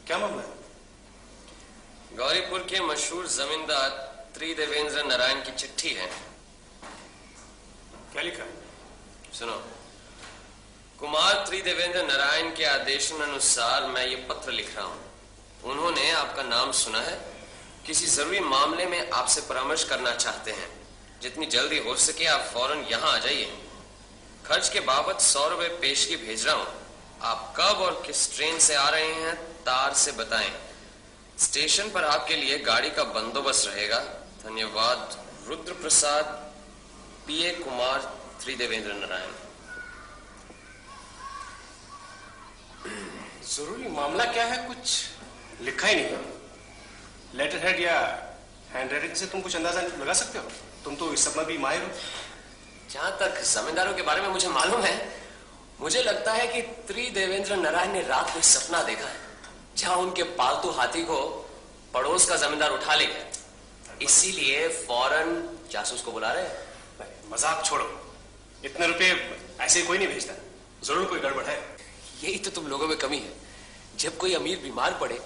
क्या मामला है? गौरीपुर के मशहूर जमींदार त्रिदेवेंद्र नारायण की चिट्ठी है। क्या लिखा? सुनो। कुमार त्रिदेवेंद्र नारायण के आदेशानुसार मैं ये पत्र लिख रहा हूं। उन्होंने आपका नाम सुना है, किसी जरूरी मामले में आपसे परामर्श करना चाहते हैं। जितनी जल्दी हो सके आप फौरन यहां आ जाइए। खर्च के बाबत 100 रुपए पेशगी भेज रहा हूं। आप कब और किस ट्रेन से आ रहे हैं तार से बताएं। स्टेशन पर आपके लिए गाड़ी का बंदोबस्त रहेगा। धन्यवाद। रुद्र प्रसाद, पीए कुमार त्रिदेवेंद्र नारायण। जरूरी मामला क्या है? कुछ लिखा ही नहीं। लेटर हेड या हैंड राइटिंग से तुम कुछ अंदाजा लगा सकते हो? तुम तो इस सब में भी माहिर हो। जहां तक जमींदारों के बारे में मुझे मालूम है, मुझे लगता है कि त्रिदेवेंद्र नारायण ने रात में सपना देखा है जहां उनके पालतू हाथी को पड़ोस का जमींदार उठा ले गया। इसीलिए फौरन जासूस को बुला रहे हैं। मजाक छोड़ो, इतने रुपए ऐसे कोई नहीं भेजता। जरूर कोई गड़बड़ है। यही तो तुम लोगों में कमी है। जब कोई अमीर बीमार पड़े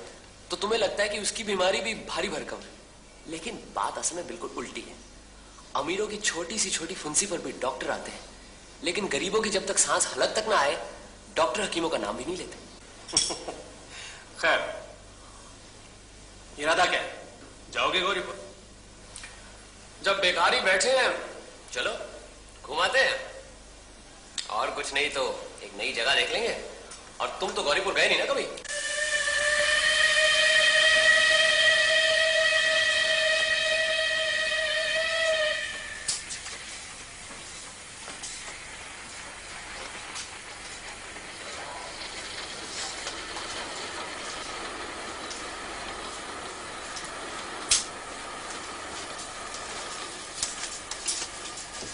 तो तुम्हें लगता है कि उसकी बीमारी भी भारी भरकम है, लेकिन बात असल में बिल्कुल उल्टी है। अमीरों की छोटी सी छोटी फुंसी पर भी डॉक्टर आते हैं, लेकिन गरीबों की जब तक सांस हलक तक ना आए, डॉक्टर हकीमों का नाम भी नहीं लेते। खैर, इरादा क्या है? जाओगे गौरीपुर? जब बेकारी बैठे हैं, चलो घुमाते हैं। और कुछ नहीं तो एक नई जगह देख लेंगे। और तुम तो गौरीपुर गए नहीं ना कभी।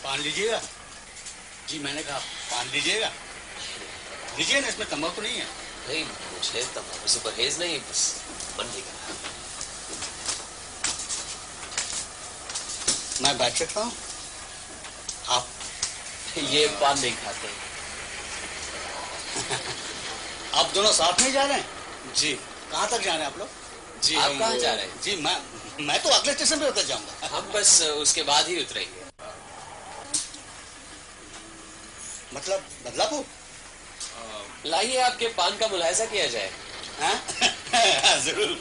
पान लीजिएगा? जी मैंने कहा पान लीजिएगा। लीजिए ना, इसमें तंबाकू नहीं है। नहीं, मुझे तंबाकू से परहेज नहीं, बस मन नहीं कर रहा। मैं बैठ सकता हूँ? आप ये पान नहीं खाते। आप दोनों साथ में जा रहे हैं? जी। कहाँ तक जा रहे हैं आप लोग? जी आप कहाँ जा रहे हैं? जी मैं तो अगले स्टेशन पे उतर जाऊंगा। हम बस उसके बाद ही उतरेंगे। मतलब बदलापुर? लाइए आपके पान का मुलाहिजा किया जाए। हाँ? जरूर।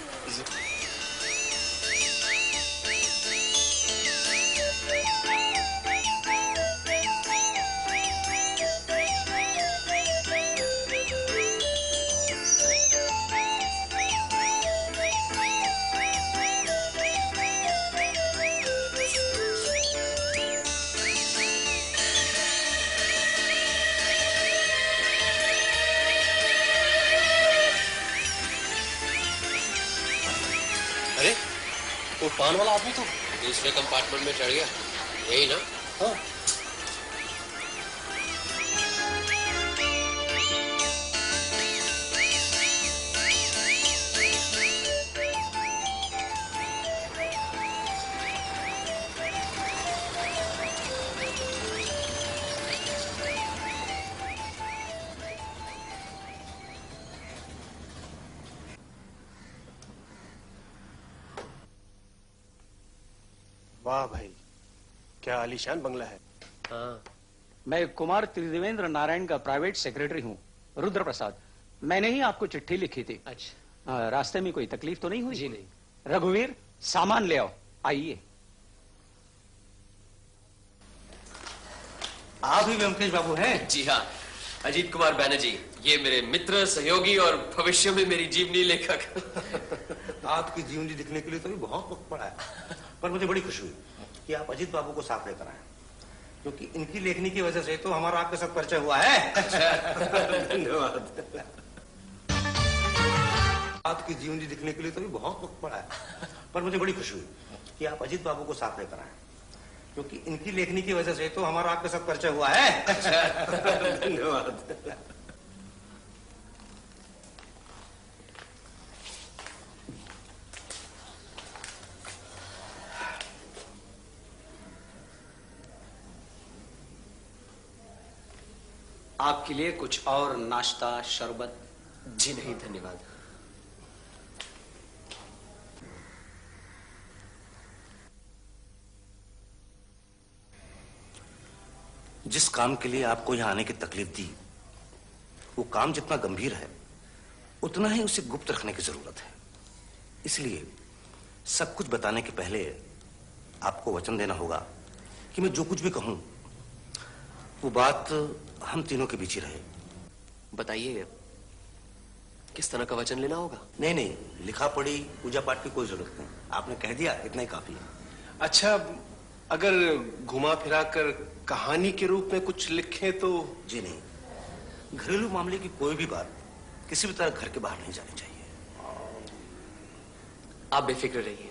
वो पान वाला आदमी तो दूसरे कंपार्टमेंट में चढ़ गया, यही ना? हाँ। वाह भाई, क्या आलीशान बंगला है। हाँ। मैं कुमार त्रिदेवेंद्र नारायण का प्राइवेट सेक्रेटरी हूँ, रुद्र प्रसाद। मैंने ही आपको चिट्ठी लिखी थी। अच्छा। रास्ते में कोई तकलीफ तो नहीं हुई? जी नहीं। रघुवीर, सामान ले आओ। आइए। आप ही व्योमकेश बाबू हैं? जी हाँ, अजीत कुमार बैनर्जी। ये मेरे मित्र, सहयोगी और भविष्य में मेरी जीवनी लेखक। आपकी जीवनी लिखने के लिए तो भी बहुत वक्त पड़ा है, पर मुझे बड़ी खुशी हुई कि आप अजीत बाबू को साथ लेकर आए, क्योंकि इनकी लेखनी की वजह से तो हमारा आपके साथ परिचय हुआ है। धन्यवाद। आपकी जीवनी लिखने के लिए तो भी बहुत वक्त पड़ा है, पर मुझे बड़ी खुशी हुई कि आप अजीत बाबू को साथ लेकर आए, क्योंकि इनकी लेखनी की वजह से तो हमारा आपके साथ परिचय हुआ है। धन्यवाद। आपके लिए कुछ और नाश्ता, शरबत? जी नहीं धन्यवाद। जिस काम के लिए आपको यहां आने की तकलीफ दी, वो काम जितना गंभीर है उतना ही उसे गुप्त रखने की जरूरत है। इसलिए सब कुछ बताने के पहले आपको वचन देना होगा कि मैं जो कुछ भी कहूं वो बात हम तीनों के बीच ही रहे। बताइए, किस तरह का वचन लेना होगा? नहीं नहीं, लिखा पढ़ी पूजा पाठ की कोई जरूरत नहीं, आपने कह दिया इतना ही काफी है। अच्छा, अगर घुमा फिरा कर कहानी के रूप में कुछ लिखें तो? जी नहीं, घरेलू मामले की कोई भी बात किसी भी तरह घर के बाहर नहीं जानी चाहिए। आप बेफिक्र रहिए,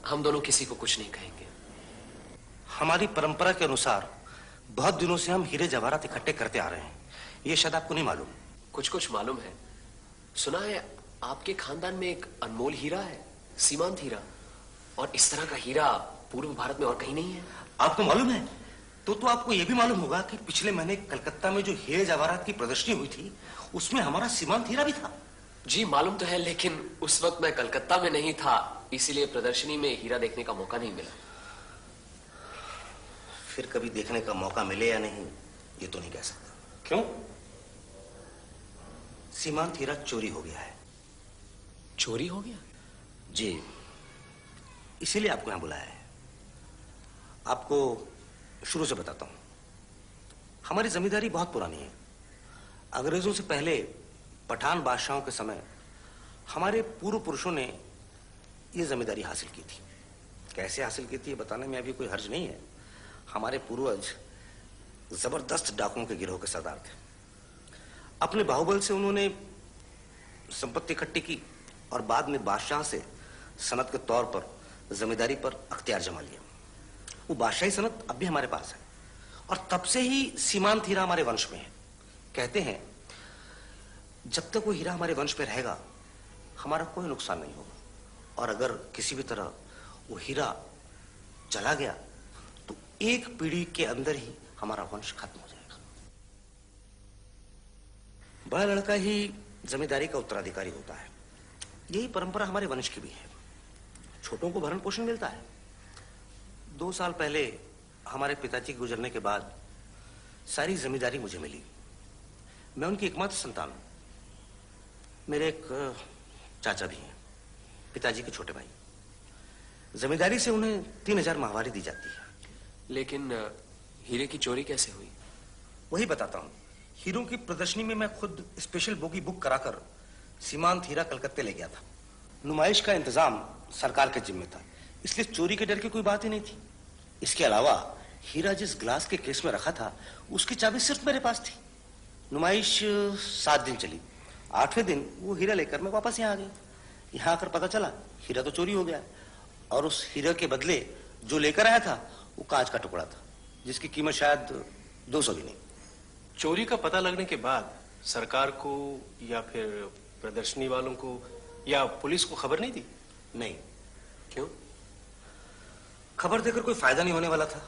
हम दोनों किसी को कुछ नहीं कहेंगे। हमारी परंपरा के अनुसार बहुत दिनों से हम हीरे जवाहरात इकट्ठे करते आ रहे हैं, ये शायद आपको नहीं मालूम। कुछ कुछ मालूम है। सुना है आपके खानदान में एक अनमोल हीरा है, सीमांत हीरा, और इस तरह का हीरा पूर्व भारत में और कहीं नहीं है। आपको मालूम है? तो आपको यह भी मालूम होगा कि पिछले महीने कलकत्ता में जो हीरे जवाहरात की प्रदर्शनी हुई थी उसमें हमारा सीमांत हीरा भी था। जी मालूम तो है, लेकिन उस वक्त मैं कलकत्ता में नहीं था, इसीलिए प्रदर्शनी में हीरा देखने का मौका नहीं मिला। फिर कभी देखने का मौका मिले या नहीं ये तो नहीं कह सकता। क्यों? सीमांत हीरा चोरी हो गया है। चोरी हो गया? जी, इसीलिए आपको यहां बुलाया है। आपको शुरू से बताता हूं। हमारी जमींदारी बहुत पुरानी है। अंग्रेजों से पहले पठान बादशाहों के समय हमारे पूर्व पुरुषों ने यह जमींदारी हासिल की थी। कैसे हासिल की थी बताने में अभी कोई हर्ज नहीं है। हमारे पूर्वज जबरदस्त डाकुओं के गिरोह के सरदार थे। अपने बाहुबल से उन्होंने संपत्ति इकट्ठी की और बाद में बादशाह से सनत के तौर पर जमींदारी पर अख्तियार जमा लिया। वो बादशाही सनत अब भी हमारे पास है और तब से ही सीमांत हीरा हमारे वंश में है। कहते हैं जब तक वो हीरा हमारे वंश में रहेगा हमारा कोई नुकसान नहीं होगा, और अगर किसी भी तरह वो हीरा चला गया तो एक पीढ़ी के अंदर ही हमारा वंश खत्म हो जाएगा। बड़ा लड़का ही जमींदारी का उत्तराधिकारी होता है। यही परंपरा हमारे वंश की भी है। छोटों को भरण पोषण मिलता है। 2 साल पहले हमारे पिताजी के गुजरने के बाद सारी जमींदारी मुझे मिली। मैं उनकी एकमात्र संतान हूं। मेरे एक चाचा भी हैं, पिताजी के छोटे भाई। जमींदारी से उन्हें 3000 माहवारी दी जाती है। लेकिन हीरे की चोरी कैसे हुई? वही बताता हूं। हीरों की प्रदर्शनी में मैं खुद स्पेशल बोगी बुक कराकर सीमांत हीरा कलकत्ते ले गया था। नुमाइश का इंतजाम सरकार के जिम्मे था, इसलिए चोरी के डर की कोई बात ही नहीं थी। इसके अलावा हीरा जिस ग्लास के केस में रखा था उसकी चाबी सिर्फ मेरे पास थी। नुमाइश 7 दिन चली। 8वें दिन वो हीरा लेकर मैं वापस यहाँ आ गई। यहाँ आकर पता चला हीरा तो चोरी हो गया, और उस हीरा के बदले जो लेकर आया था वो कांच का टुकड़ा था जिसकी कीमत शायद 200 भी नहीं। चोरी का पता लगने के बाद सरकार को या फिर प्रदर्शनी वालों को या पुलिस को खबर नहीं दी? नहीं। क्यों? खबर देकर कोई फायदा नहीं होने वाला था,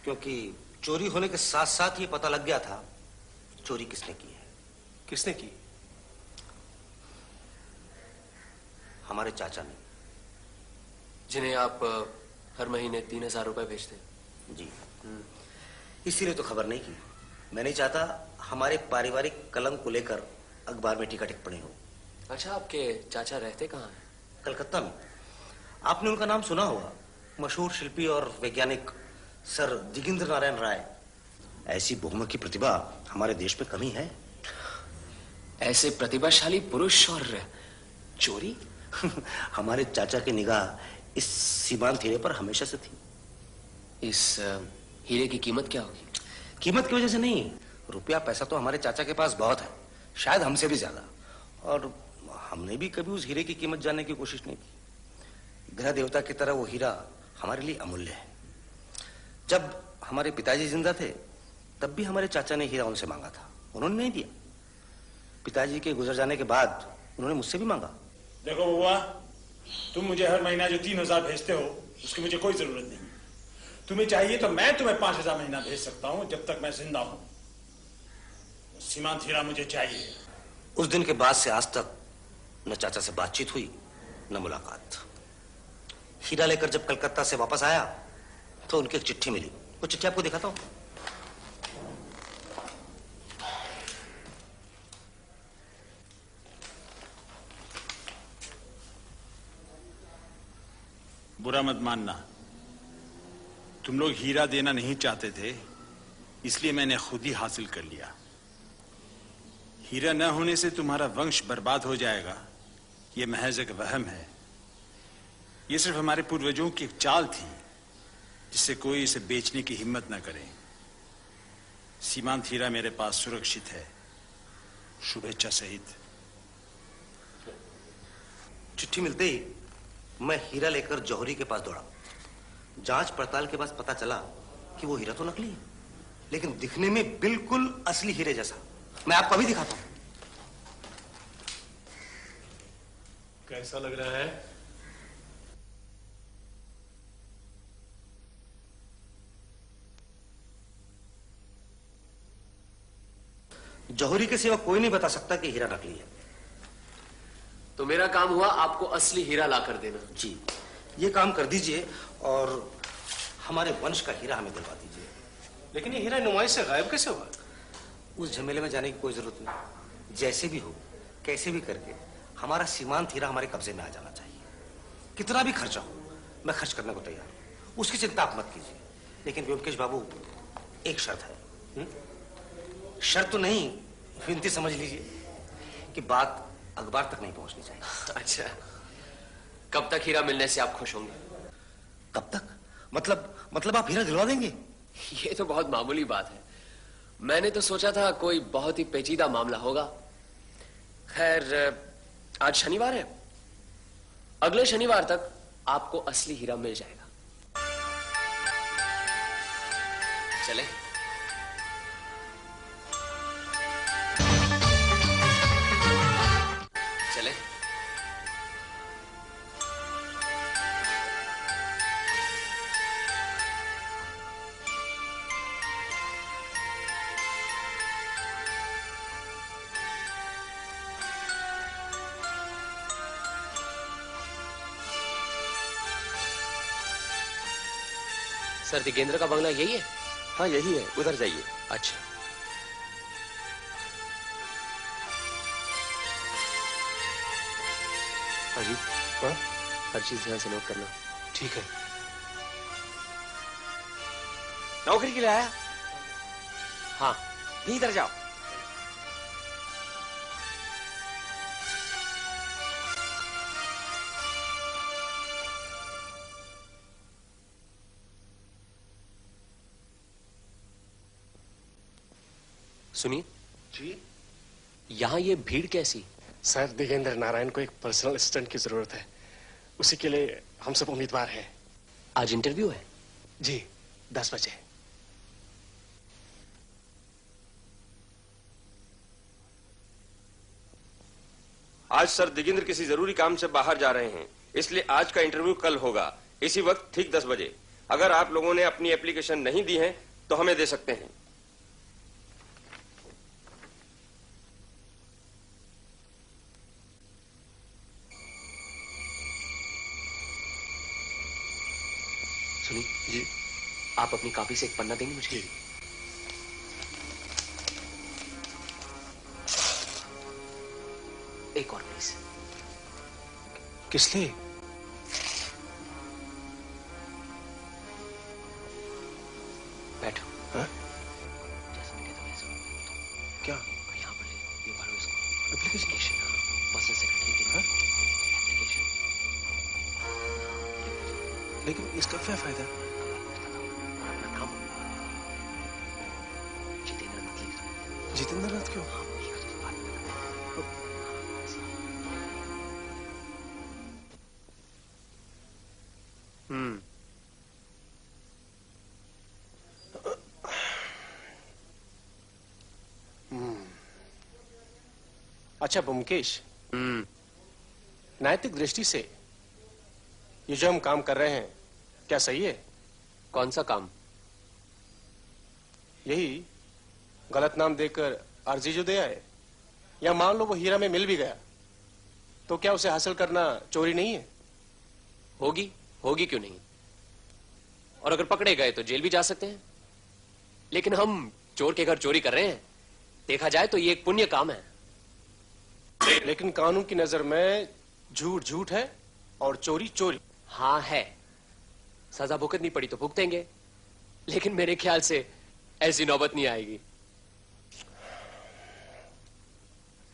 क्योंकि चोरी होने के साथ साथ ये पता लग गया था चोरी किसने की है। किसने की? हमारे चाचा ने। जिन्हें आप हर महीने 3000 रुपए भेजते हैं। जी, इसीलिए तो खबर नहीं की। मैं नहीं चाहता हमारे पारिवारिक कलंक को लेकर अखबार में टीका टिप्पणी हो। अच्छा, आपके चाचा रहते कहाँ हैं? कलकत्ता में। आपने उनका नाम सुना होगा, मशहूर शिल्पी और वैज्ञानिक सर दिगेंद्र नारायण राय। ऐसी बहुमुखी प्रतिभा हमारे देश में कमी है। ऐसे प्रतिभाशाली पुरुष और चोरी? हमारे चाचा की निगाह इस सीमांत हीरे पर हमेशा से थी। इस हीरे की कीमत क्या होगी? कीमत की वजह से नहीं, रुपया पैसा तो हमारे चाचा के पास बहुत है, शायद हमसे भी ज्यादा, और हमने भी कभी उस हीरे की कीमत जानने की कोशिश नहीं की। ग्रह देवता की तरह वो हीरा हमारे लिए अमूल्य है। जब हमारे पिताजी जिंदा थे तब भी हमारे चाचा ने हीरा उनसे मांगा था, उन्होंने नहीं दिया। पिताजी के गुजर जाने के बाद उन्होंने मुझसे भी मांगा। देखो बुआ, तुम मुझे हर महीना जो 3000 भेजते हो उसकी मुझे कोई जरूरत नहीं। तुम्हें चाहिए तो मैं तुम्हें 5000 महीना भेज सकता हूं जब तक मैं जिंदा हूं। सीमांत हीरा मुझे चाहिए। उस दिन के बाद से आज तक न चाचा से बातचीत हुई न मुलाकात। हीरा लेकर जब कलकत्ता से वापस आया तो उनकी एक चिट्ठी मिली। वो चिट्ठी आपको दिखाता हूं। बुरा मत मानना, तुम लोग हीरा देना नहीं चाहते थे, इसलिए मैंने खुद ही हासिल कर लिया। हीरा न होने से तुम्हारा वंश बर्बाद हो जाएगा, यह महज एक वहम है। यह सिर्फ हमारे पूर्वजों की एक चाल थी, जिससे कोई इसे बेचने की हिम्मत न करे। सीमांत हीरा मेरे पास सुरक्षित है, शुभेच्छा सहित। चिट्ठी मिलते ही मैं हीरा लेकर जौहरी के पास दौड़ा। जांच पड़ताल के बाद पता चला कि वो हीरा तो नकली है, लेकिन दिखने में बिल्कुल असली हीरे जैसा। मैं आपको अभी दिखाता हूं। कैसा लग रहा है? जौहरी के सिवा कोई नहीं बता सकता कि हीरा नकली है। तो मेरा काम हुआ आपको असली हीरा ला कर देना। जी, ये काम कर दीजिए और हमारे वंश का हीरा हमें दिलवा दीजिए। लेकिन ये हीरा नुमाइश से गायब कैसे हुआ? उस झमेले में जाने की कोई जरूरत नहीं। जैसे भी हो, कैसे भी करके हमारा सीमांत हीरा हमारे कब्जे में आ जाना चाहिए। कितना भी खर्चा हो, मैं खर्च करने को तैयार हूं, उसकी चिंता आप मत कीजिए। लेकिन व्योमकेश बाबू, एक शर्त है। शर्त तो नहीं, विनती समझ लीजिए कि बात अखबार तक नहीं पहुंचनी चाहिए। अच्छा, कब तक हीरा मिलने से आप खुश होंगे? कब तक? मतलब आप हीरा दिलवा देंगे? ये तो बहुत मामूली बात है। मैंने तो सोचा था कोई बहुत ही पेचीदा मामला होगा। खैर, आज शनिवार है, अगले शनिवार तक आपको असली हीरा मिल जाएगा। चले? चले? सर, दिगेंद्र का बंगला यही है? हाँ, यही है, उधर जाइए। अच्छा। अजीब, हाँ? हर चीज ध्यान से नोट करना। ठीक है। नौकरी के लिए आया? हाँ। नहीं, इधर जाओ। सुनिए जी? यहां ये भीड़ कैसी? सर, दिगेंद्र नारायण को एक पर्सनल असिस्टेंट की जरूरत है। उसी के लिए हम सब उम्मीदवार हैं। आज इंटरव्यू है? जी, 10 बजे। आज सर दिगेंद्र किसी जरूरी काम से बाहर जा रहे हैं, इसलिए आज का इंटरव्यू कल होगा, इसी वक्त ठीक 10 बजे। अगर आप लोगों ने अपनी एप्लीकेशन नहीं दी है तो हमें दे सकते हैं। सुनिए जी, आप अपनी कॉपी से एक पन्ना देंगे मुझे? एक और प्लीज। किस लिए? बैठो। हाँ? जैसा मैं कहता हूँ वैसा करो। क्या? यहाँ पर ले, ये भरो इसको। एप्लीकेशन? पर्सनल सेक्रेटरी के लिए एप्लीकेशन। लेकिन इसका क्या फायदा? अपना नाम जितेंद्र नाथ लिख दो। जितेंद्र नाथ क्यों? हाँ, लिख दो, बाद में अच्छा ब्योमकेश, नैतिक दृष्टि से ये जो हम काम कर रहे हैं, क्या सही है? कौन सा काम? यही गलत नाम देकर अर्जी जो दे आए, या मान लो वो हीरा में मिल भी गया, तो क्या उसे हासिल करना चोरी नहीं है? होगी, होगी क्यों नहीं? और अगर पकड़े गए तो जेल भी जा सकते हैं। लेकिन हम चोर के घर चोरी कर रहे हैं, देखा जाए तो ये एक पुण्य काम है। लेकिन कानून की नजर में झूठ झूठ है और चोरी चोरी। हाँ है, सजा भुगतनी पड़ी तो भुगतेंगे, लेकिन मेरे ख्याल से ऐसी नौबत नहीं आएगी।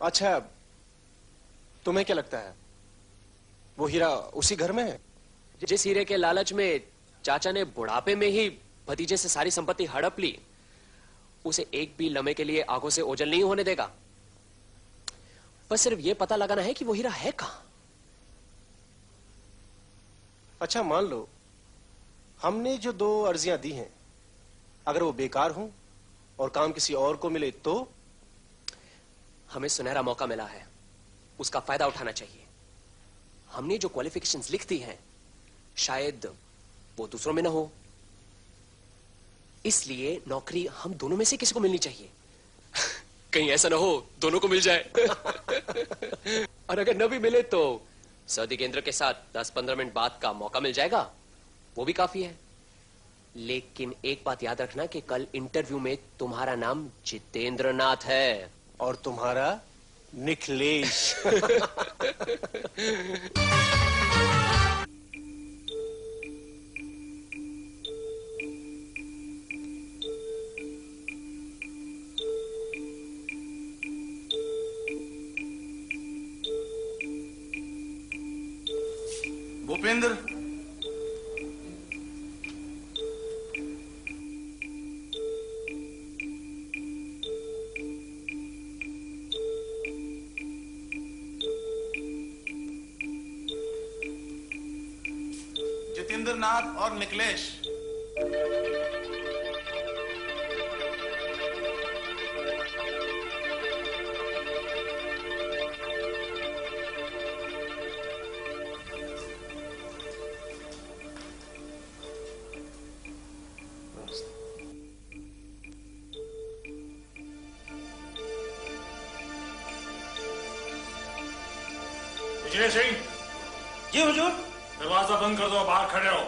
अच्छा, तुम्हें क्या लगता है वो हीरा उसी घर में है? जिस हीरे के लालच में चाचा ने बुढ़ापे में ही भतीजे से सारी संपत्ति हड़प ली, उसे एक भी लम्हे के लिए आंखों से ओझल नहीं होने देगा। बस सिर्फ यह पता लगाना है कि वो हीरा है कहां। अच्छा, मान लो हमने जो 2 अर्जियां दी हैं, अगर वो बेकार हों और काम किसी और को मिले तो? हमें सुनहरा मौका मिला है, उसका फायदा उठाना चाहिए। हमने जो क्वालिफिकेशंस लिख दी हैं, शायद वो दूसरों में ना हो, इसलिए नौकरी हम दोनों में से किसी को मिलनी चाहिए। कहीं ऐसा ना हो दोनों को मिल जाए। और अगर न भी मिले तो सर दिगेंद्र के साथ 10-15 मिनट बाद का मौका मिल जाएगा, वो भी काफी है। लेकिन एक बात याद रखना कि कल इंटरव्यू में तुम्हारा नाम जितेंद्र नाथ है और तुम्हारा निखिलेश। भूपेंद्र, जितेंद्र नाथ और निखिलेश। विजय सिंह, जी हुजूर। दरवाजा बंद कर दो, बाहर खड़े रहो।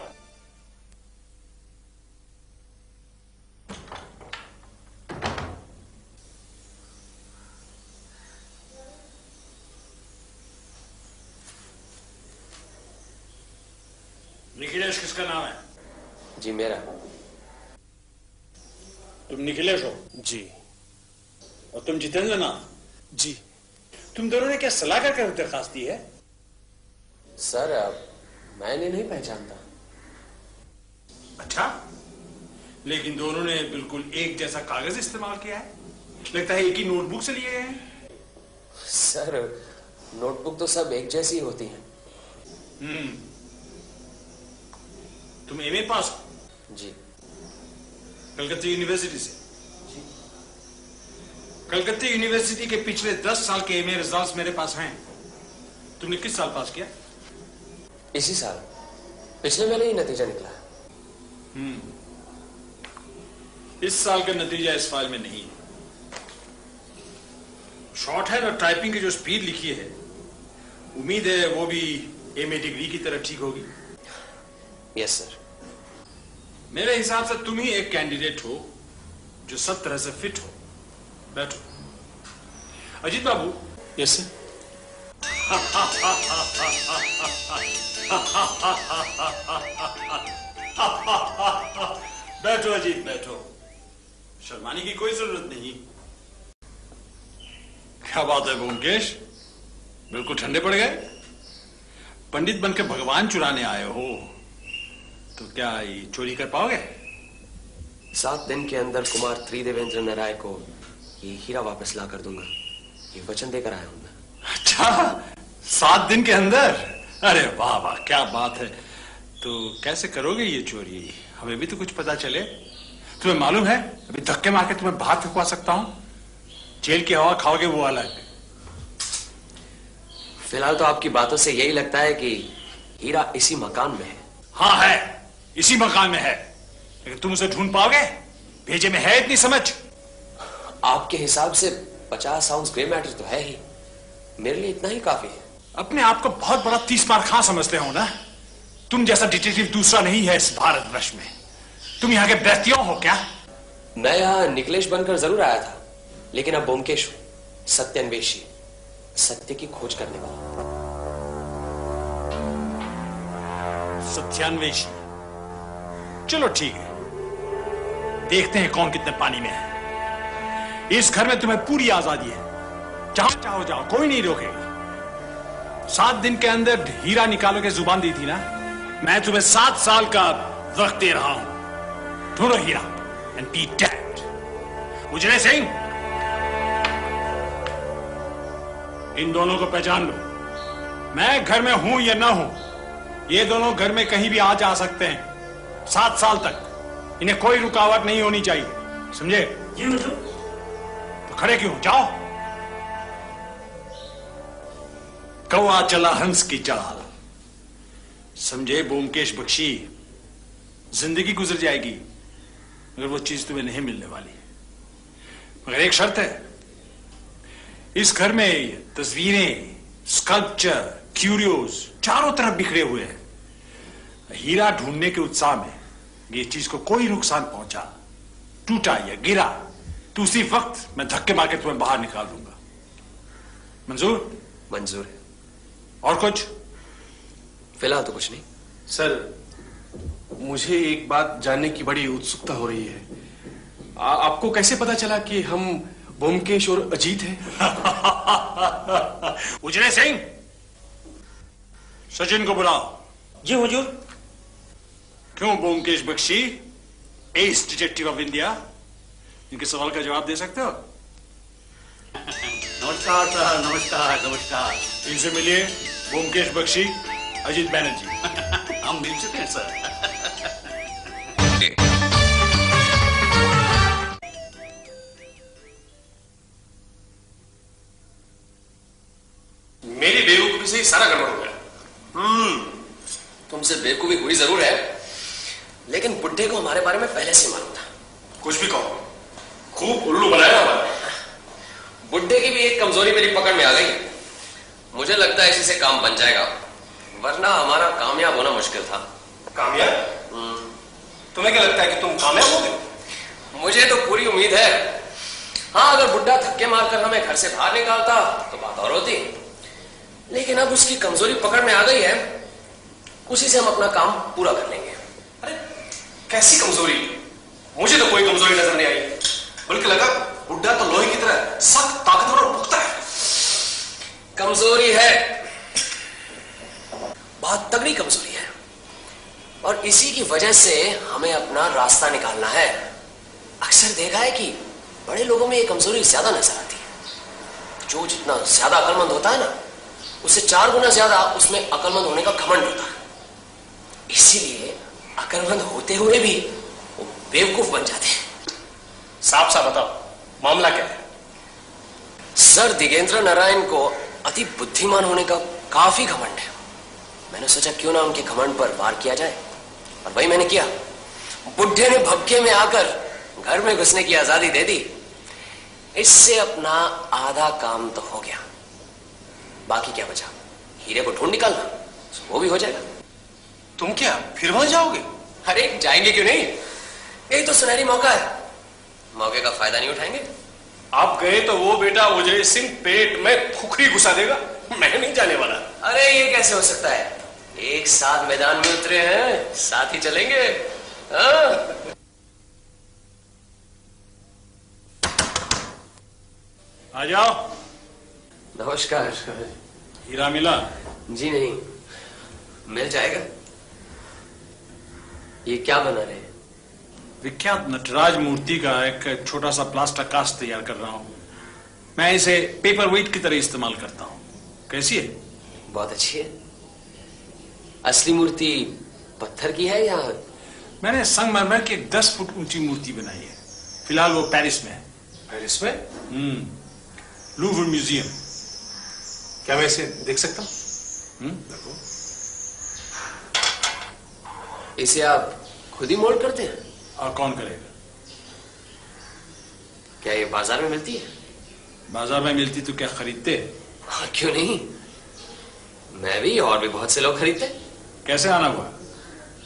निखिलेश किसका नाम है? जी मेरा। तुम निखिलेश हो? जी। और तुम जितेंद्र नाथ? जी। तुम दोनों ने क्या सलाह करके दरखास्त दी है? सर मैंने नहीं पहचानता। अच्छा, लेकिन दोनों ने बिल्कुल एक जैसा कागज इस्तेमाल किया है। लगता है एक ही नोटबुक से लिए गए हैं। सर नोटबुक तो सब एक जैसी होती हैं। तुम एमए पास हो? जी। कलकत्ता यूनिवर्सिटी से? जी। कलकत्ता यूनिवर्सिटी के पिछले 10 साल के एमए रिजल्ट्स मेरे पास हैं। तुमने किस साल पास किया? इसी साल, पिछले महीने ही नतीजा निकला। इस साल का नतीजा इस फाइल में नहीं है। शॉर्ट हैंड और टाइपिंग की जो स्पीड लिखी है, उम्मीद है वो भी एमए डिग्री की तरह ठीक होगी। Yes sir. मेरे हिसाब से तुम ही एक कैंडिडेट हो जो सब तरह से फिट हो। बैठो। अजीत बाबू। Yes sir. बैठो अजीत, बैठो। शर्माने की कोई जरूरत नहीं। क्या बात है ब्योमकेश, बिल्कुल ठंडे पड़ गए। पंडित बनकर भगवान चुराने आए हो, तो क्या ये चोरी कर पाओगे? 7 दिन के अंदर कुमार त्रिदेवेंद्र नारायण को ये हीरा वापस ला कर दूंगा, ये वचन देकर आया हूं मैं। अच्छा, 7 दिन के अंदर? अरे वाह वाह, क्या बात है। तो कैसे करोगे ये चोरी? हमें भी तो कुछ पता चले। तुम्हें मालूम है, अभी धक्के मार के तुम्हें बाहर फेंकवा सकता हूं। जेल की हवा खाओगे वो अलग। फिलहाल तो आपकी बातों से यही लगता है कि हीरा इसी मकान में है। हाँ है, इसी मकान में है। लेकिन तुम उसे ढूंढ पाओगे? भेजे में है इतनी समझ? आपके हिसाब से 50 आउंस ग्रे मैटर तो है ही, मेरे लिए इतना ही काफी है। अपने आप को बहुत बड़ा 30 मार खां समझते हो ना? तुम जैसा डिटेक्टिव दूसरा नहीं है इस भारतवर्ष में। तुम यहाँ के बेहतियों हो क्या? मैं यहाँ निखिलेश बनकर जरूर आया था, लेकिन अब ब्योमकेश हूं, सत्यान्वेषी, सत्य की खोज करने वाला। सत्यान्वेषी? चलो ठीक है, देखते हैं कौन कितने पानी में है। इस घर में तुम्हें पूरी आजादी है, जहां चाहो जाओ, कोई नहीं रोकेगा। 7 दिन के अंदर हीरा निकालोगे, जुबान दी थी ना। मैं तुम्हें 7 साल का वक्त दे रहा हूं, ढूंढो हीरा एंड बी डेड। उजले सिंह, इन दोनों को पहचान लो। मैं घर में हूं या ना हूं, ये दोनों घर में कहीं भी आ जा सकते हैं। 7 साल तक इन्हें कोई रुकावट नहीं होनी चाहिए, समझे? तो खड़े क्यों, जाओ। कौआ चला हंस की चाल, समझे ब्योमकेश बख्शी? जिंदगी गुजर जाएगी मगर वो चीज तुम्हें नहीं मिलने वाली। मगर एक शर्त है, इस घर में तस्वीरें, स्कल्पचर, क्यूरियोज चारों तरफ बिखरे हुए हैं। हीरा ढूंढने के उत्साह में ये चीज को कोई नुकसान पहुंचा, टूटा या गिरा, तो उसी वक्त मैं धक्के मार के तुम्हें बाहर निकाल दूंगा। मंजूर? मंजूर है। और कुछ? फिलहाल तो कुछ नहीं। सर, मुझे एक बात जानने की बड़ी उत्सुकता हो रही है। आपको कैसे पता चला कि हम ब्योमकेश और अजीत हैं? उजले सिंह, सचिन को बुलाओ। जी हुजूर। क्यों Byomkesh Bakshi, as detective of India, इनके सवाल का जवाब दे सकते हो? नमस्कार सर, नमस्कार नमस्कार। इनसे मिलिए, ब्योमकेश बख्शी, अजीत बैनर्जी। हम मिल चुके हैं सर। मेरी बेवकूफी से ही सारा गड़बड़ हो गया। तुमसे बेवकूफी हुई जरूर है, लेकिन बुड्ढे को हमारे बारे में पहले से मालूम था। कुछ भी कहो, खूब उल्लू बनाया हमारा। बुड्ढे की भी एक कमजोरी मेरी पकड़ में आ गई। मुझे लगता है इसी से काम बन जाएगा, वरना हमारा कामयाब होना मुश्किल था। कामयाब? तुम्हें क्या लगता है कि तुम कामयाब होगे? मुझे तो पूरी उम्मीद है। हाँ, अगर बुड्ढा धक्के मारकर हमें घर से बाहर निकालता तो बात और होती, लेकिन अब उसकी कमजोरी पकड़ में आ गई है, उसी से हम अपना काम पूरा कर लेंगे। अरे कैसी कमजोरी? मुझे तो कोई कमजोरी नजर नहीं आई, बल्कि लगा बुड्ढा तो लोहे की तरह सख्त, ताकतवर और पुख्ता है। कमजोरी है, बहुत तगड़ी कमजोरी है, और इसी की वजह से हमें अपना रास्ता निकालना है। अक्सर देखा है कि बड़े लोगों में ये कमजोरी ज्यादा नजर आती है। जो जितना ज्यादा अक्लमंद होता है ना, उससे 4 गुना ज्यादा उसमें अक्लमंद होने का घमंड होता है। इसीलिए अक्लमंद होते हुए भी वो बेवकूफ बन जाते हैं। साफ साफ बताओ, मामला क्या है? सर, दिगेंद्र नारायण को अति बुद्धिमान होने का काफी घमंड है। मैंने सोचा क्यों ना उनके घमंड पर वार किया जाए, और वही मैंने किया। बुड्ढे ने भपके में आकर घर में घुसने की आजादी दे दी। इससे अपना आधा काम तो हो गया, बाकी क्या बचा? हीरे को ढूंढ निकालना, वो भी हो जाएगा। तुम क्या फिर वहां जाओगे? अरे जाएंगे क्यों नहीं, यही तो सुनहरी मौका है। मौके का फायदा नहीं उठाएंगे? आप गए तो वो बेटा उजय सिंह पेट में खुखरी घुसा देगा, मैं नहीं जाने वाला। अरे ये कैसे हो सकता है? एक साथ मैदान में उतरे हैं, साथ ही चलेंगे। हाँ? आ जाओ। नमस्कार। हीरा मिला? जी नहीं, मिल जाएगा। ये क्या बना रहे हैं? विख्यात नटराज मूर्ति का एक छोटा सा प्लास्टर कास्ट तैयार कर रहा हूं। मैं इसे पेपर वेट की तरह इस्तेमाल करता हूं। कैसी है? बहुत अच्छी है। असली मूर्ति पत्थर की है या? मैंने संगमरमर की एक 10 फुट ऊंची मूर्ति बनाई है। फिलहाल वो पेरिस में है। पेरिस में? Louvre museum. क्या मैं इसे देख सकता हूं? देखो। इसे आप खुद ही मोल्ड करते हैं? और कौन करेगा? क्या ये बाजार में मिलती है? बाजार में मिलती तो क्या खरीदते? हाँ, क्यों नहीं, मैं भी और भी बहुत से लोग खरीदते। कैसे आना हुआ?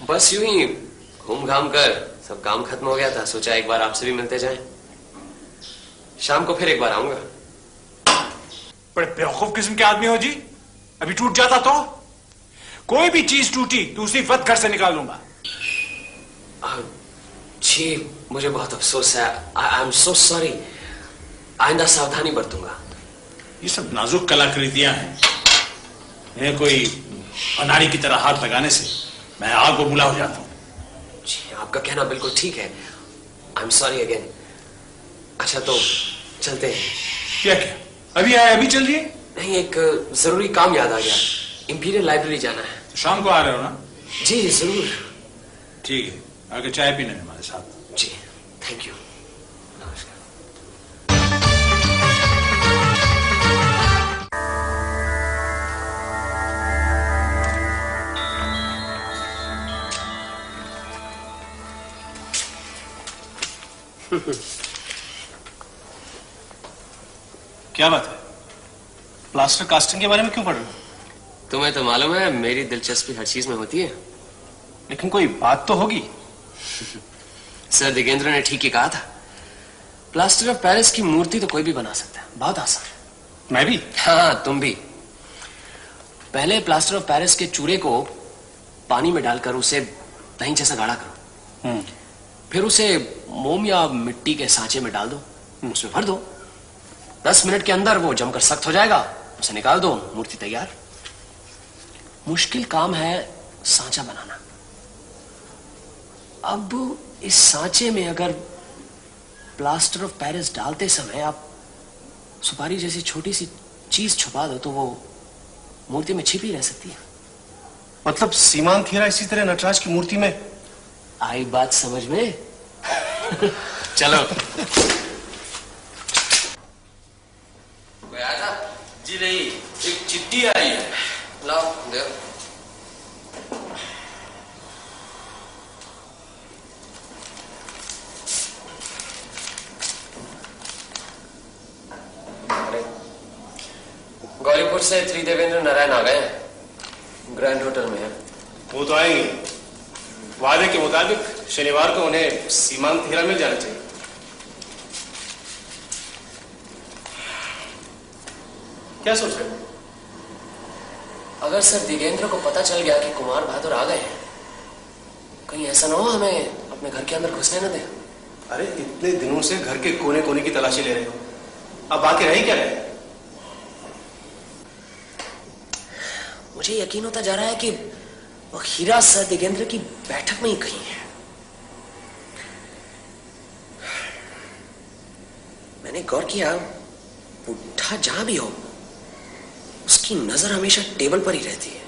बस यूं ही घूम घाम कर सब काम खत्म हो गया था, सोचा एक बार आपसे भी मिलते जाएं। शाम को फिर एक बार आऊंगा। बड़े बेवकूफ किस्म के आदमी हो जी। अभी टूट जाता तो? कोई भी चीज टूटी तो उसी वक्त घर से निकाल लूंगा। जी मुझे बहुत अफसोस है। I am so sorry. आइंदा सावधानी बरतूंगा। ये सब नाजुक कलाकृतियां हैं, इन्हें कोई अनाड़ी की तरह हाथ लगाने से मैं आग बबूला हो जाता हूं। जी आपका कहना बिल्कुल ठीक है। I am sorry again. अच्छा तो चलते हैं। क्या अभी आए अभी चल रही है? नहीं, एक जरूरी काम याद आ गया। इंपीरियल लाइब्रेरी जाना है। तो शाम को आ रहे हो ना? जी जरूर। ठीक है, आगे चाय पीने हमारे साथ। जी थैंक यू। नमस्कार। क्या बात है? प्लास्टर कास्टिंग के बारे में क्यों पढ़ रहे हो? तुम्हें तो मालूम है मेरी दिलचस्पी हर चीज में होती है। लेकिन कोई बात तो होगी। सर दिगेंद्र ने ठीक ही कहा था। प्लास्टर ऑफ पेरिस की मूर्ति तो कोई भी बना सकता है, बहुत आसान है। मैं भी? हाँ तुम भी। पहले प्लास्टर ऑफ पेरिस के चूरे को पानी में डालकर उसे दही जैसा गाढ़ा करो। फिर उसे मोम या मिट्टी के सांचे में डाल दो, उसमें भर दो। 10 मिनट के अंदर वो जमकर सख्त हो जाएगा, उसे निकाल दो, मूर्ति तैयार। मुश्किल काम है सांचा बनाना। अब इस सांचे में अगर प्लास्टर ऑफ पेरिस डालते समय आप सुपारी जैसी छोटी सी चीज छुपा दो तो वो मूर्ति में छिपी रह सकती है। मतलब सीमांत हीरा इसी तरह नटराज की मूर्ति में? आई बात समझ में? चलो। कोई आया था? जी नहीं, एक चिट्ठी आई है। लाओ दे। गौरीपुर से त्रिदेवेंद्र नारायण आ गए हैं, ग्रैंड होटल में है। वो तो आएंगे। वादे के मुताबिक शनिवार को उन्हें सीमांत हीरा मिल जाना चाहिए। क्या सोच रहे हो? अगर सर दिगेंद्र को पता चल गया कि कुमार बहादुर आ गए हैं, कहीं ऐसा ना हो हमें अपने घर के अंदर घुसने न दे। अरे इतने दिनों से घर के कोने कोने की तलाशी ले रहे हो, अब बाकी रह क्या रहे? मुझे यकीन होता जा रहा है कि वो हीरा सर दिगेंद्र की बैठक में ही कहीं है। मैंने गौर किया, बुढ़ा जहां भी हो उसकी नजर हमेशा टेबल पर ही रहती है।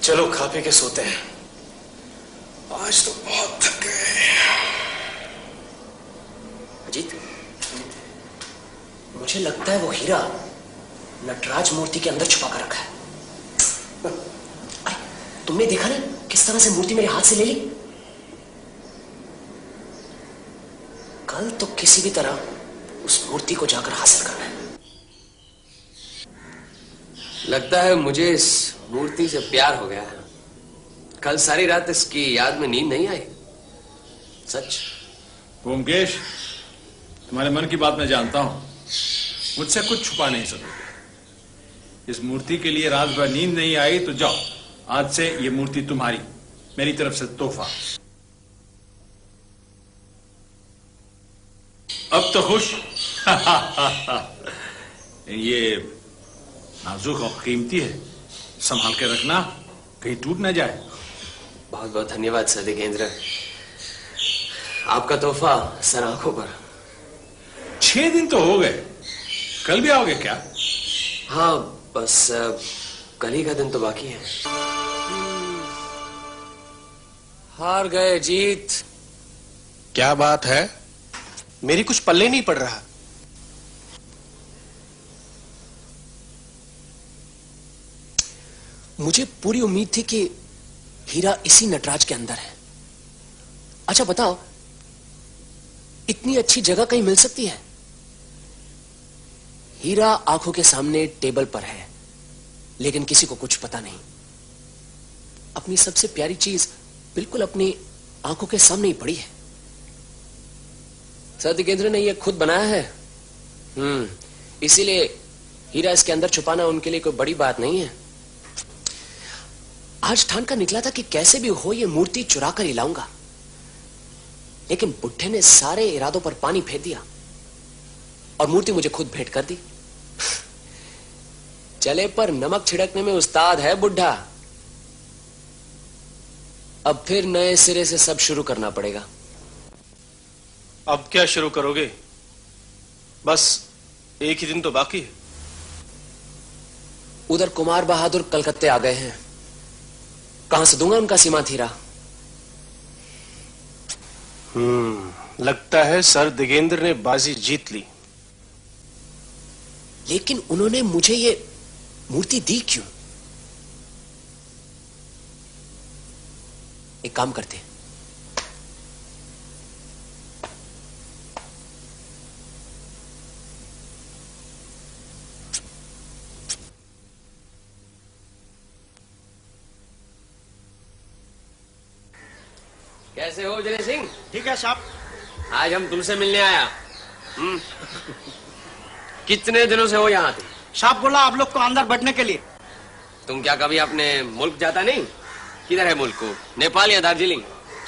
चलो खा पी के सोते हैं, आज तो बहुत थक गए। अजीत, मुझे लगता है वो हीरा नटराज मूर्ति के अंदर छुपा कर रखा है। अरे तुमने देखा ना किस तरह से मूर्ति मेरे हाथ से ले ली? कल तो किसी भी तरह उस मूर्ति को जाकर हासिल करना है। लगता है मुझे इस मूर्ति से प्यार हो गया है। कल सारी रात इसकी याद में नींद नहीं आई। सच। ओमकेश, तुम्हारे मन की बात मैं जानता हूं, मुझसे कुछ छुपा नहीं सकोगे। इस मूर्ति के लिए रात भर नींद नहीं आई तो जाओ, आज से ये मूर्ति तुम्हारी, मेरी तरफ से तोहफा। अब तो खुश? ये नाजुक और कीमती है, संभाल के रखना, कहीं टूट ना जाए। बहुत बहुत धन्यवाद सर दिगेंद्र, आपका तोहफा सर आंखों पर। 6 दिन तो हो गए, कल भी आओगे क्या? हाँ बस कल ही का दिन तो बाकी है। हार गए जीत। क्या बात है? मेरी कुछ पल्ले नहीं पड़ रहा। मुझे पूरी उम्मीद थी कि हीरा इसी नटराज के अंदर है। अच्छा बताओ, इतनी अच्छी जगह कहीं मिल सकती है? हीरा आंखों के सामने टेबल पर है, लेकिन किसी को कुछ पता नहीं। अपनी सबसे प्यारी चीज बिल्कुल अपनी आंखों के सामने ही पड़ी है। सर दिगेंद्र ने यह खुद बनाया है। इसीलिए हीरा इसके अंदर छुपाना उनके लिए कोई बड़ी बात नहीं है। आज ठान का निकला था कि कैसे भी हो ये मूर्ति चुरा कर ही लाऊंगा। लेकिन बुढ़े ने सारे इरादों पर पानी फेर दिया और मूर्ति मुझे खुद भेंट कर दी। चले पर नमक छिड़कने में उस्ताद है बुढ़ा। अब फिर नए सिरे से सब शुरू करना पड़ेगा। अब क्या शुरू करोगे? बस एक ही दिन तो बाकी है। उधर कुमार बहादुर कलकत्ते आ गए हैं, कहां से दूंगा उनका सीमांत हीरा? लगता है सर दिगेंद्र ने बाजी जीत ली। लेकिन उन्होंने मुझे ये मूर्ति दी क्यों? एक काम करते, कैसे हो जय सिंह? ठीक है साहब। आज हम तुमसे मिलने आया। कितने दिनों से हो यहाँ थे? साहब बोला आप लोग को अंदर बैठने के लिए। तुम क्या कभी अपने मुल्क जाता नहीं? किधर है मुल्क को? नेपाल या दार्जिलिंग?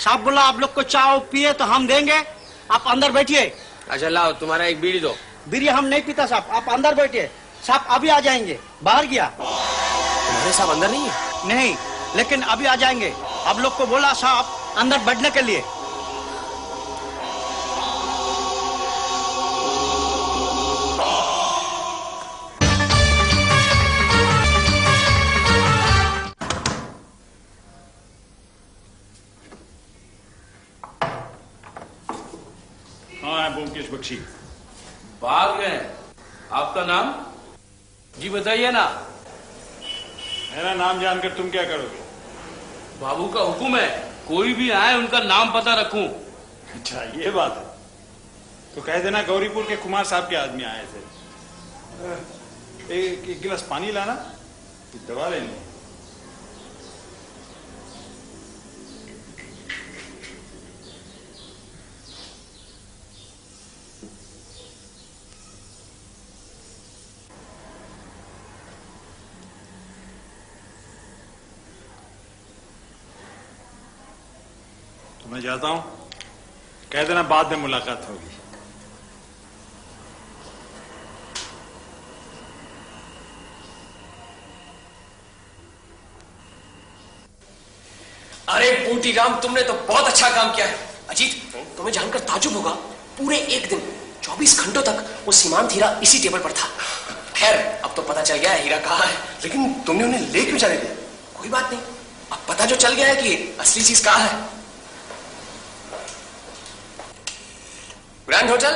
साहब बोला आप लोग को चाय पिए तो हम देंगे, आप अंदर बैठिए। अच्छा लाओ, तुम्हारा एक बीड़ी दो। बीड़ी हम नहीं पीता साहब, आप अंदर बैठिए। साहब अभी आ जाएंगे, बाहर गया। तुम्हारे साहब अंदर नहीं है? नहीं, लेकिन अभी आ जाएंगे। आप लोग को बोला साहब अंदर बैठने के लिए। हाँ, ब्योमकेश बख्शी। भाग गए। आपका नाम? जी बताइए ना। मेरा नाम जानकर तुम क्या करोगे? बाबू का हुक्म है, कोई भी आए उनका नाम पता रखूं। अच्छा ये बात है, तो कह देना गौरीपुर के कुमार साहब के आदमी आए थे। एक गिलास पानी लाना, दवा लेनी। मैं जाता हूं, कह देना बाद में मुलाकात होगी। अरे बूटी राम, तुमने तो बहुत अच्छा काम किया है। अजीत, तुम्हें जानकर ताजुब होगा, पूरे एक दिन 24 घंटों तक वो सीमांत हीरा इसी टेबल पर था। खैर अब तो पता चल गया है हीरा कहाँ है। लेकिन तुमने उन्हें ले क्यों जाने दिया? कोई बात नहीं, अब पता जो चल गया है कि असली चीज कहाँ है। ग्रैंड होटल,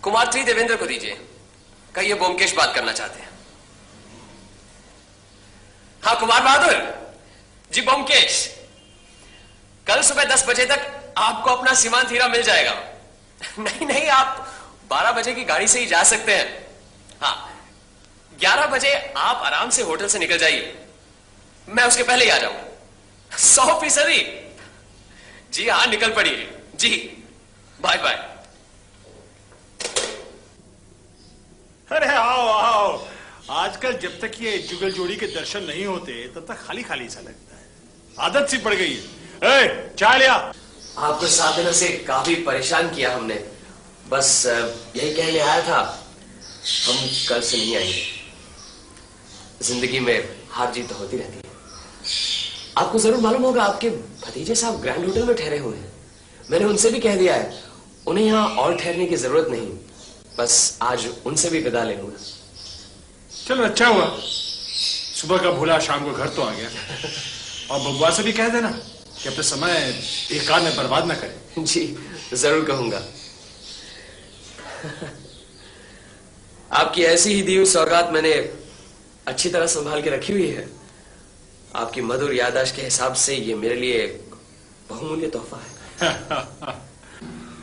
कुमार त्रिदेवेंद्र को दीजिए। कहिए ब्योमकेश बात करना चाहते हैं। हाँ कुमार बहादुर जी, ब्योमकेश, कल सुबह 10 बजे तक आपको अपना सीमांत हीरा मिल जाएगा। नहीं, आप 12 बजे की गाड़ी से ही जा सकते हैं। हाँ, 11 बजे आप आराम से होटल से निकल जाइए, मैं उसके पहले ही आ जाऊंगा। 100%। जी हाँ, निकल पड़िए। जी बाय बाय। अरे आओ आओ, आजकल जब तक ये जुगल जोड़ी के दर्शन नहीं होते तब तक खाली खाली सा लगता है, आदत सी पड़ गई है। ए, चाय लिया। आपको 7 दिनों से काफी परेशान किया हमने, बस यही कहने आया था, हम कल से नहीं आएंगे। जिंदगी में हार जीत तो होती रहती है। आपको जरूर मालूम होगा, आपके भतीजे साहब ग्रैंड होटल में ठहरे हुए हैं। मैंने उनसे भी कह दिया है, उन्हें यहां और ठहरने की जरूरत नहीं, बस आज उनसे भी विदा ले लूंगा। चलो अच्छा हुआ, सुबह का भूला शाम को घर तो आ गया। और बब्बा से भी कह देना कि अपना समय बेकार में बर्बाद ना करे। जी जरूर कहूंगा। आपकी ऐसी ही दी हुई सौगात मैंने अच्छी तरह संभाल के रखी हुई है। आपकी मधुर याददाश्त के हिसाब से ये मेरे लिए बहुमूल्य तोहफा है।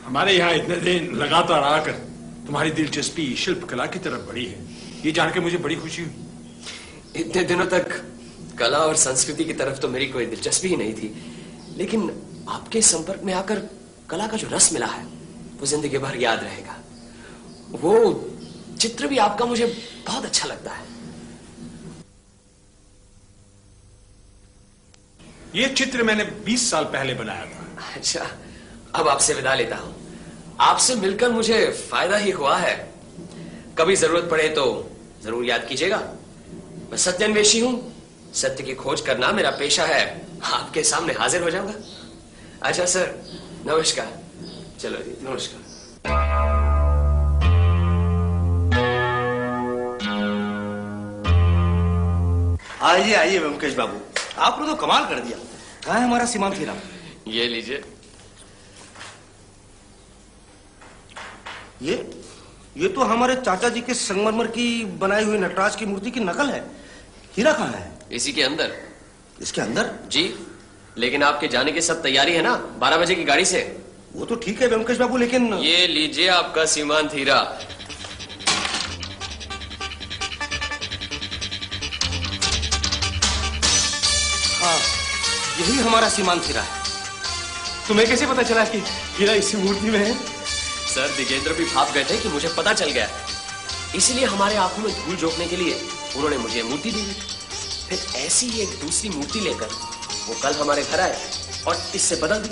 हमारे यहाँ इतने दिन लगातार आकर तुम्हारी दिलचस्पी शिल्प कला की तरफ बढ़ी है, ये जान के मुझे बड़ी खुशी हुई। इतने दिनों तक कला और संस्कृति की तरफ तो मेरी कोई दिलचस्पी ही नहीं थी, लेकिन आपके संपर्क में आकर कला का जो रस मिला है वो जिंदगी भर याद रहेगा। वो चित्र भी आपका मुझे बहुत अच्छा लगता है। ये चित्र मैंने 20 साल पहले बनाया था। अच्छा, अब आपसे विदा लेता हूं। आपसे मिलकर मुझे फायदा ही हुआ है। कभी जरूरत पड़े तो जरूर याद कीजिएगा। मैं सत्यान्वेषी हूं, सत्य की खोज करना मेरा पेशा है। आपके सामने हाजिर हो जाऊंगा। अच्छा सर, नमस्कार। चलो जी, नमस्कार। आइए आइए व्योमकेश बाबू, आपने तो कमाल कर दिया। कहाँ है हमारा सीमांत हीरा? ये लीजिए। ये तो हमारे चाचा जी के संगमरमर की बनाई हुई नटराज की मूर्ति की नकल है। हीरा कहाँ है? इसी के अंदर। इसके अंदर? जी, लेकिन आपके जाने की सब तैयारी है ना 12 बजे की गाड़ी से? वो तो ठीक है व्योमकेश बाबू, लेकिन ये लीजिए आपका सीमांत हीरा। हाँ, यही हमारा सीमांत हीरा है। तुम्हें कैसे पता चला कि हीरा इसी मूर्ति में है? सर, दिगेंद्र भी भाप गए थे कि मुझे पता चल गया, इसलिए हमारे आंखों में धूल झोंकने के लिए उन्होंने मुझे मूर्ति दी। फिर ऐसी ही एक दूसरी मूर्ति लेकर वो कल हमारे घर आए और इससे बदल दी।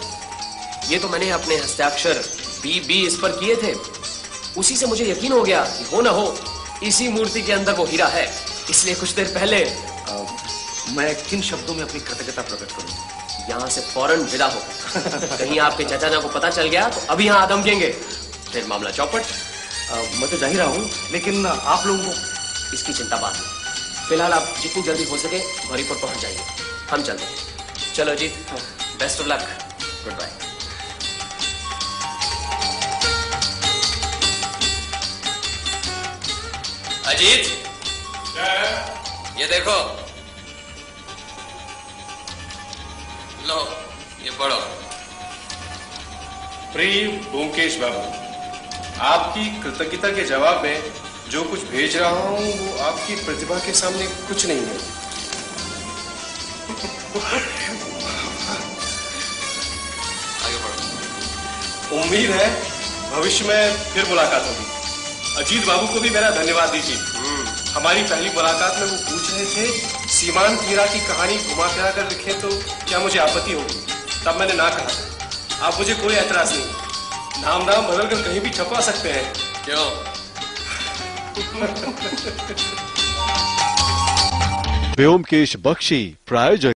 ये तो मैंने अपने हस्ताक्षर बी इस पर किए थे। उसी से मुझे यकीन हो गया कि हो ना हो इसी मूर्ति के अंदर वो हीरा है। इसलिए कुछ देर पहले मैं किन शब्दों में अपनी कृतज्ञता प्रकट करूं? यहाँ से फौरन विदा हो। कहीं आपके चाचा ना को पता चल गया तो अभी यहाँ आदमकेंगे, फिर मामला चौपट। मैं तो जा ही रहा हूँ, लेकिन आप लोगों को इसकी चिंता बाद में। फिलहाल आप जितनी जल्दी हो सके हरिपुर पहुंच जाइए। हम चलते हैं। चलो जी, best of luck. Good bye. Ajit, ये देखो। लो, ये पढ़ो। प्रिय ब्योमकेश बाबू, आपकी कृतज्ञता के जवाब में जो कुछ भेज रहा हूं वो आपकी प्रतिभा के सामने कुछ नहीं है। आगे बढ़ो। उम्मीद है भविष्य में फिर मुलाकात होगी। अजीत बाबू को भी मेरा धन्यवाद दीजिए। हमारी पहली मुलाकात में वो पूछ रहे थे सीमांत हीरा की कहानी घुमा फिरा कर लिखे तो क्या मुझे आपत्ति होगी? तब मैंने ना कहा। आप मुझे कोई ऐतराज नहीं, नाम बदल कर कहीं भी छपवा सकते हैं। क्यों? ब्योमकेश बख्शी प्रायोजक।